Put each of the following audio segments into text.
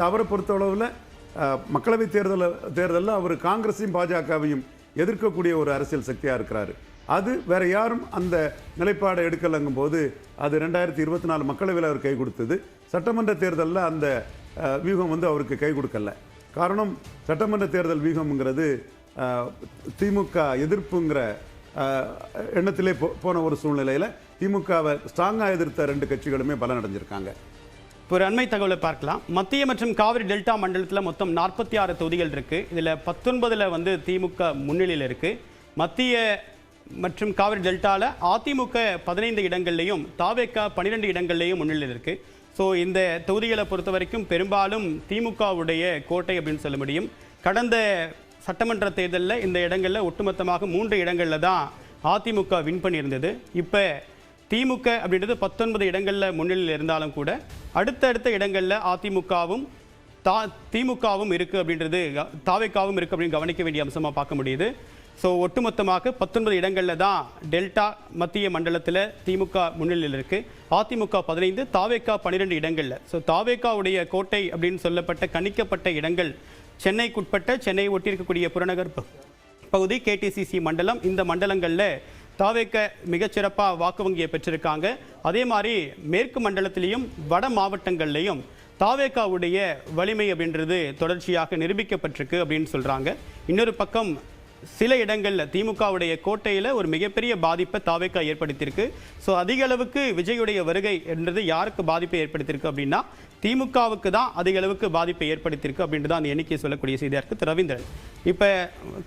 அவரை பொறுத்தளவில் மக்களவை தேர்தலில் அவர் காங்கிரஸையும் பாஜகவையும் எதிர்க்கக்கூடிய ஒரு அரசியல் சக்தியாக இருக்கிறாரு. அது வேற யாரும் அந்த நிலைப்பாடை எடுக்கலங்கும் போது அது 2024 மக்களவையில் அவர் கை கொடுத்தது. சட்டமன்ற தேர்தலில் அந்த வியூகம் அவருக்கு கை கொடுக்கல. காரணம், சட்டமன்ற தேர்தல் வியூகம்ங்கிறது திமுக எதிர்ப்புங்கிற எண்ணத்திலே போன ஒரு சூழ்நிலையில் திமுகவை ஸ்ட்ராங்காக எதிர்த்த 2 கட்சிகளுமே பலனடைஞ்சிருக்காங்க. ஒரு அண்மை தகவலை பார்க்கலாம். மத்திய மற்றும் காவிரி டெல்டா மண்டலத்தில் மொத்தம் 46 தொகுதிகள் இருக்கு. இதில் 19 திமுக முன்னிலையில் இருக்கு. மத்திய மற்றும் காவிரி டெல்டாவில் அதிமுக 15 இடங்கள்லையும் தாவேகா 12 இடங்கள்லையும் முன்னிலையில் இருக்கு. ஸோ இந்த தொகுதிகளை பொறுத்த வரைக்கும் பெரும்பாலும் திமுகவுடைய கோட்டை அப்படின்னு சொல்ல முடியும். கடந்த சட்டமன்ற தேர்தலில் இந்த இடங்களில் ஒட்டுமொத்தமாக 3 இடங்களில் தான் அதிமுக வின் பண்ணியிருந்தது. இப்போ திமுக அப்படின்றது 19 இடங்களில் முன்னிலையில் இருந்தாலும் கூட அடுத்தடுத்த இடங்களில் அதிமுகவும் திமுகவும் இருக்குது அப்படின்றது, தாவேகாவும் இருக்குது அப்படின்னு கவனிக்க வேண்டிய அம்சமாக பார்க்க முடியுது. ஸோ ஒட்டுமொத்தமாக 19 இடங்களில் தான் டெல்டா மத்திய மண்டலத்தில் திமுக முன்னிலையில் இருக்குது. அதிமுக 15, தாவேகா 12 இடங்களில். ஸோ தாவேகாவுடைய கோட்டை அப்படின்னு சொல்லப்பட்ட கணிக்கப்பட்ட இடங்கள் சென்னைக்குட்பட்ட சென்னை ஒட்டியிருக்கக்கூடிய புறநகர் பகுதி, கேடிசிசி மண்டலம். இந்த மண்டலங்களில் தாவேக மிகச்சிறப்பாக வாக்கு வங்கியை பெற்றிருக்காங்க. அதே மாதிரி மேற்கு மண்டலத்திலையும் வட மாவட்டங்கள்லையும் தாவேகாவுடைய வலிமை அப்படின்றது தொடர்ச்சியாக நிரூபிக்கப்பட்டிருக்கு அப்படின்னு சொல்கிறாங்க. இன்னொரு பக்கம் சில இடங்களில் திமுகவுடைய கோட்டையில் ஒரு மிகப்பெரிய பாதிப்பை தாவேகா ஏற்படுத்தியிருக்கு. ஸோ அதிக அளவுக்கு விஜயுடைய வருகை என்றது யாருக்கு பாதிப்பை ஏற்படுத்தியிருக்கு அப்படின்னா திமுகவுக்கு தான் அதிக அளவுக்கு பாதிப்பை ஏற்படுத்தியிருக்கு அப்படின்றது அந்த எண்ணிக்கை சொல்லக்கூடிய செய்தியாக இருக்குது. ரவீந்திரன், இப்போ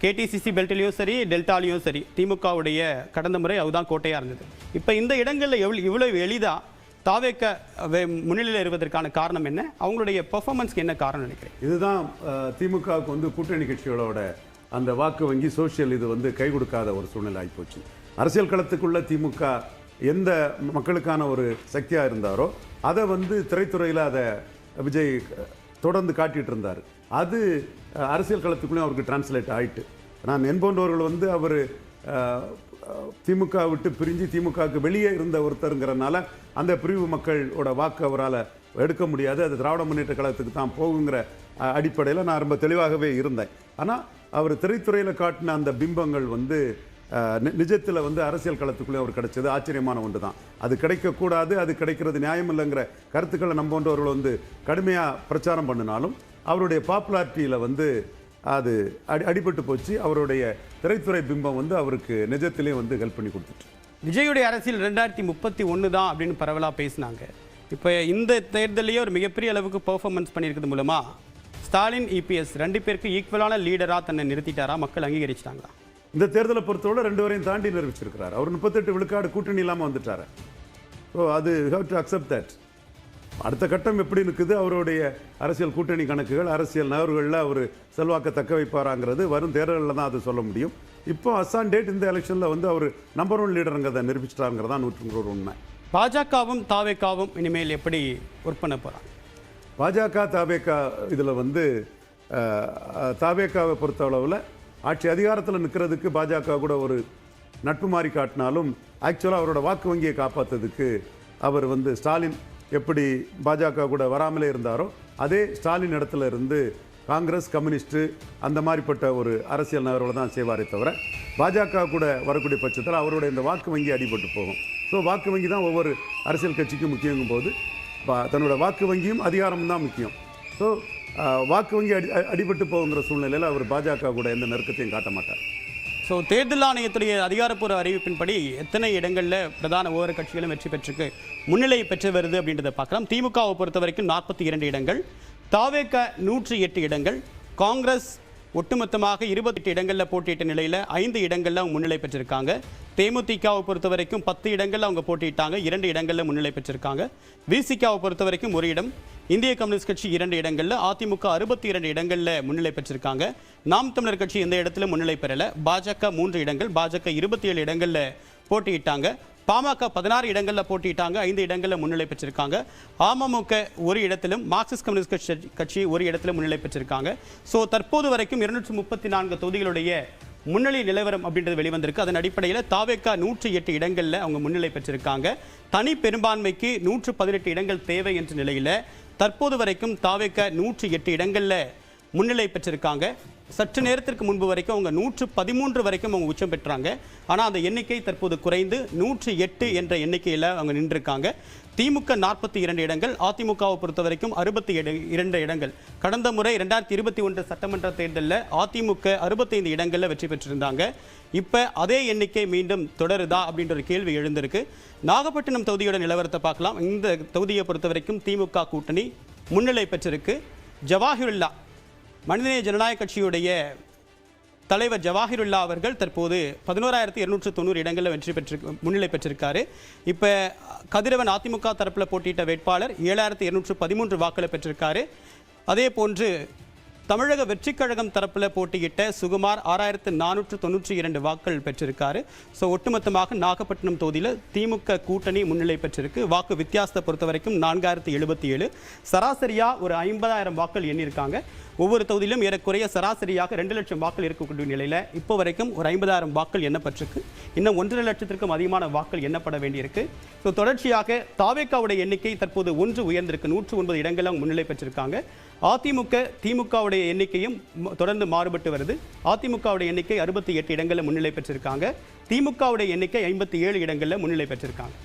கேடிசிசி பெல்ட்லேயும் சரி டெல்டாலையும் சரி திமுகவுடைய கடந்த முறை அதுதான் கோட்டையாக இருந்தது. இப்போ இந்த இடங்களில் இவ்வளவு எளிதாக தாவேக முன்னிலையில் இருப்பதற்கான காரணம் என்ன? அவங்களுடைய பெர்ஃபார்மன்ஸ்க்கு என்ன காரணம் நினைக்கிறேன்? இதுதான் திமுகவுக்கு கூட்டணி கட்சிகளோட அந்த வாக்கு வங்கி சோசியல் இது கை கொடுக்காத ஒரு சூழ்நிலை ஆகிப்போச்சு. அரசியல் களத்துக்குள்ள திமுக எந்த மக்களுக்கான ஒரு சக்தியாக இருந்தாரோ அதை திரைத்துறையில் அதை விஜய் தொடர்ந்து காட்டிகிட்டு இருந்தார். அது அரசியல் களத்துக்குள்ளேயும் அவருக்கு டிரான்ஸ்லேட் ஆகிட்டு. நான் என்போன்றவர்கள் அவர் திமுக விட்டு பிரிஞ்சு திமுகவுக்கு வெளியே இருந்த ஒருத்தருங்கிறனால அந்த பிரிவு மக்களோட வாக்கு அவரால் எடுக்க முடியாது. அது திராவிட முன்னேற்ற கழகத்துக்கு தான் போகுங்கிற அடிப்படையில் நான் ரொம்ப தெளிவாகவே இருந்தேன். ஆனால் அவர் திரைத்துறையில் காட்டின அந்த பிம்பங்கள் நிஜத்தில் அரசியல் களத்துக்குள்ளே அவர் கிடைச்சது ஆச்சரியமான ஒன்று தான். அது கிடைக்கக்கூடாது, அது கிடைக்கிறது நியாயம் இல்லைங்கிற கருத்துக்களை நம்போன்றவர்கள் கடுமையாக பிரச்சாரம் பண்ணினாலும் அவருடைய பாப்புலாரிட்டியில் அது அடிபட்டு போச்சு. அவருடைய திரைத்துறை பிம்பம் அவருக்கு நிஜத்திலே ஹெல்ப் பண்ணி கொடுத்துட்டு. விஜயுடைய அரசியல் 2031 தான் அப்படின்னு பரவலாக பேசினாங்க. இப்போ இந்த தேர்தலையே ஒரு மிகப்பெரிய அளவுக்கு பெர்ஃபார்மன்ஸ் பண்ணியிருக்கிறது மூலமாக ஸ்டாலின் இபிஎஸ் 2 பேருக்கு ஈக்குவலான லீடராக தன்னை நிறுத்திட்டாரா? மக்கள் அங்கீகரிச்சிட்டாங்களா? இந்த தேர்தலை பொறுத்தவரை 2 வரையும் தாண்டி நிரூபிச்சிருக்கிறார். அவர் 38 விழுக்காடு கூட்டணி இல்லாமல் வந்துட்டார். ஸோ அது ஹவ் டு அக்செப்ட் தட். அடுத்த கட்டம் எப்படி இருக்குது, அவருடைய அரசியல் கூட்டணி கணக்குகள் அரசியல் நகர்வுகளில் அவர் செல்வாக்க தக்க வைப்பாராங்கிறது வரும் தேர்தலில் தான் அது சொல்ல முடியும். இப்போ அசான் டேட் இந்த எலெக்ஷனில் அவர் நம்பர் 1 லீடருங்கிறத நிரூபிச்சிட்டாங்கிறதா 100% உண்மை. பாஜகவும் தாவேகாவும் இனிமேல் எப்படி ஒர்க் பண்ண போகிறாங்க? பாஜக தாவேகா இதில் தாவேகாவை பொறுத்தளவில் ஆட்சி அதிகாரத்தில் நிற்கிறதுக்கு பாஜக கூட ஒரு நட்பு மாறி காட்டினாலும் ஆக்சுவலாக அவரோட வாக்கு வங்கியை காப்பாற்றுறதுக்கு அவர் ஸ்டாலின் எப்படி பாஜக கூட வராமலே இருந்தாரோ அதே ஸ்டாலின் இடத்துல இருந்து காங்கிரஸ், கம்யூனிஸ்ட்டு அந்த மாதிரிப்பட்ட ஒரு அரசியல் நகர்வுகளை தான் செய்வாரே தவிர பாஜக கூட வரக்கூடிய பட்சத்தில் அவருடைய இந்த வாக்கு வங்கி அடிபட்டு போகும். ஸோ வாக்கு வங்கி தான் ஒவ்வொரு அரசியல் கட்சிக்கும் முக்கியங்கும் போது தன்னோட வாக்கு வங்கியும் அதிகாரமும் தான் முக்கியம். ஸோ வாக்கு வங்கி அடிபட்டு போகுங்கிற சூழ்நிலையில் அவர் பாஜக கூட எந்த நெருக்கத்தையும் காட்ட மாட்டார். ஸோ தேர்தல் ஆணையத்துடைய அதிகாரப்பூர்வ அறிவிப்பின்படி எத்தனை இடங்களில் பிரதான ஒவ்வொரு கட்சிகளும் வெற்றி பெற்றுக்கு முன்னிலை பெற்று வருது அப்படின்றத பார்க்கலாம். திமுகவை பொறுத்த வரைக்கும் 42 இடங்கள், தாவேக 108 இடங்கள், காங்கிரஸ் ஒட்டுமொத்தமாக 28 இடங்களில் போட்டியிட்ட நிலையில் 5 இடங்களில் அவங்க முன்னிலை பெற்றிருக்காங்க. தேமுதிகவை பொறுத்த வரைக்கும் 10 இடங்களில் அவங்க போட்டியிட்டாங்க, 2 இடங்களில் முன்னிலை பெற்றிருக்காங்க. விசிகாவை பொறுத்த வரைக்கும் 1 இடம், இந்திய கம்யூனிஸ்ட் கட்சி 2 இடங்களில், அதிமுக 62 இடங்களில் முன்னிலை பெற்றிருக்காங்க. நாம் தமிழர் கட்சி எந்த இடத்துல முன்னிலை பெறலை. பாஜக 3 இடங்கள், பாஜக 27 இடங்களில் போட்டியிட்டாங்க. பாமக 16 இடங்களில் போட்டியிட்டாங்க, 5 இடங்களில் முன்னிலை பெற்றிருக்காங்க. அமமுக 1 இடத்திலும், மார்க்சிஸ்ட் கம்யூனிஸ்ட் கட்சி 1 இடத்திலும் முன்னிலை பெற்றிருக்காங்க. ஸோ தற்போது வரைக்கும் 234 தொகுதிகளுடைய முன்னிலை நிலவரம் அப்படின்றது வெளிவந்திருக்கு. அதன் அடிப்படையில் தாவேகா 108 இடங்களில் அவங்க முன்னிலை பெற்றிருக்காங்க. தனி பெரும்பான்மைக்கு 118 இடங்கள் தேவை என்ற நிலையில் தற்போது வரைக்கும் தாவேக 108 இடங்களில் முன்னிலை பெற்றிருக்காங்க. சற்று நேரத்திற்கு முன்பு வரைக்கும் அவங்க 113 வரைக்கும் அவங்க உச்சம் பெற்றாங்க. ஆனால் அந்த எண்ணிக்கை தற்போது குறைந்து 108 என்ற எண்ணிக்கையில் அவங்க நின்றுருக்காங்க. திமுக 42 இடங்கள், அதிமுகவை பொறுத்த வரைக்கும் 62 இடங்கள். கடந்த முறை 2021 சட்டமன்ற தேர்தலில் அதிமுக 65 இடங்களில் வெற்றி பெற்றிருந்தாங்க. இப்போ அதே எண்ணிக்கை மீண்டும் தொடருதா அப்படின்ற ஒரு கேள்வி எழுந்திருக்கு. நாகப்பட்டினம் தொகுதியோட நிலவரத்தை பார்க்கலாம். இந்த தொகுதியை பொறுத்த வரைக்கும் திமுக கூட்டணி முன்னிலை பெற்றிருக்கு. ஜவாஹிருல்லா மனிதநேய ஜனநாயக கட்சியுடைய தலைவர் ஜவாஹிருல்லா அவர்கள் தற்போது 11,290 இடங்களில் முன்னிலை பெற்றிருக்காரு. இப்போ கதிரவன் அதிமுக தரப்பில் போட்டியிட்ட வேட்பாளர் 7,213 வாக்களை பெற்றிருக்காரு. அதே போன்று தமிழக வெற்றிக் கழகம் தரப்பில் போட்டியிட்ட சுகுமார் 6,492 வாக்கள் பெற்றிருக்காரு. ஸோ ஒட்டுமொத்தமாக நாகப்பட்டினம் தொகுதியில் திமுக கூட்டணி முன்னிலை பெற்றிருக்கு. வாக்கு வித்தியாசத்தை பொறுத்த வரைக்கும் 4,077, சராசரியாக ஒரு 50,000 வாக்கள் எண்ணியிருக்காங்க. ஒவ்வொரு தொகுதியிலும் ஏறக்குறைய சராசரியாக 2 லட்சம் வாக்கள் இருக்கக்கூடிய நிலையில் இப்போ வரைக்கும் ஒரு 50,000 வாக்கள் எண்ணப்பட்டிருக்கு. இன்னும் 1.5 லட்சத்திற்கும் அதிகமான வாக்கள் எண்ணப்பட வேண்டியிருக்கு. ஸோ தொடர்ச்சியாக தாவேகாவுடைய எண்ணிக்கை தற்போது 1 உயர்ந்திருக்கு. 109 இடங்கள் முன்னிலை பெற்றிருக்காங்க. அதிமுக திமுகவுடைய எண்ணிக்கையும் தொடர்ந்து மாறுபட்டு வருது. அதிமுகவுடைய எண்ணிக்கை 68 இடங்களில் முன்னிலை பெற்றிருக்காங்க. திமுகவுடைய எண்ணிக்கை 57 இடங்களில் முன்னிலை பெற்றிருக்காங்க.